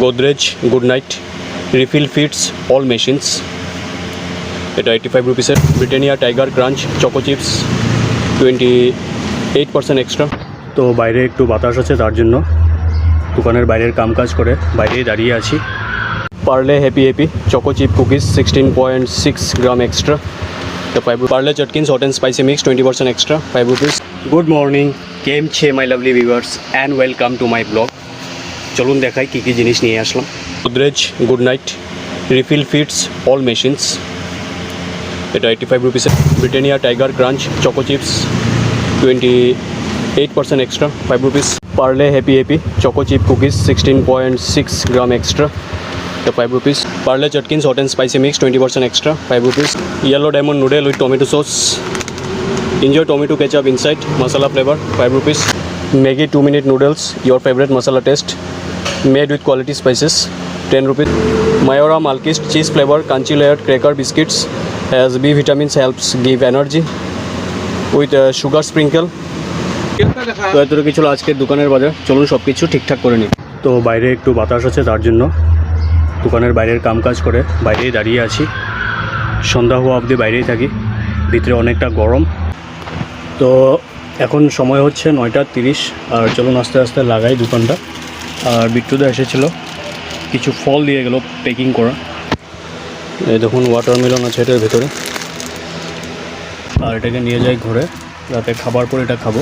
Godrej Good Night Refill fits all machines. এটা 85 রুপিসের। Britannia tiger crunch choco chips 28% extra. তো বাইরে একটু বাতাস আছে, তার জন্য দোকানের বাইরের কাজ করে বাইরেই দাঁড়িয়ে আছি। Parle happy happy choco chip cookies 16.6 gram extra. তো Parle Chatkins hot and spicy mix 20% extra 5 rupees. Good morning, কেম ছে my lovely viewers and welcome to my blog. চলুন দেখাই কী কী জিনিস নিয়ে আসলাম। Godrej good night refill fits all machines, এটা 85 রুপিসের। Britannia tiger crunch choco chips 28% extra 5 rupees. Parle happy happy choco chip cookies 16.6 gram extra, তো 5 rupees. Parle Chatkins hot and spicy mix 20% extra 5 rupees. Yellow diamond noodle with tomato sauce. Enjoy tomato ketchup inside. Masala flavor 5 rupees. Maggi 2-minute noodles, your favorite masala taste, made with quality spices 10 rupees. Mayora Malkist cheese flavor crunchy layered cracker biscuits has B vitamins, helps give energy with sugar sprinkle. তো এত কিছু আজকের দোকানের বাজার। চলুন সব কিছু ঠিকঠাক করে নিই। তো বাইরে একটু বাতাস আছে, তার জন্য দোকানের বাইরের কাজ করে বাইরেই দাঁড়িয়ে আছি। সন্ধ্যা হওয়া অবধি বাইরেই থাকি, ভিতরে অনেকটা গরম। তো এখন সময় হচ্ছে 9:30। আর চলুন আস্তে আস্তে লাগাই দোকানটা। আর বিট্টুদা এসেছিলো, কিছু ফল দিয়ে গেল প্যাকিং করা। এই দেখুন ওয়াটারমেলন আছে এটার ভেতরে। আর এটাকে নিয়ে যাই ঘরে, রাতে খাবার পর এটা খাবো।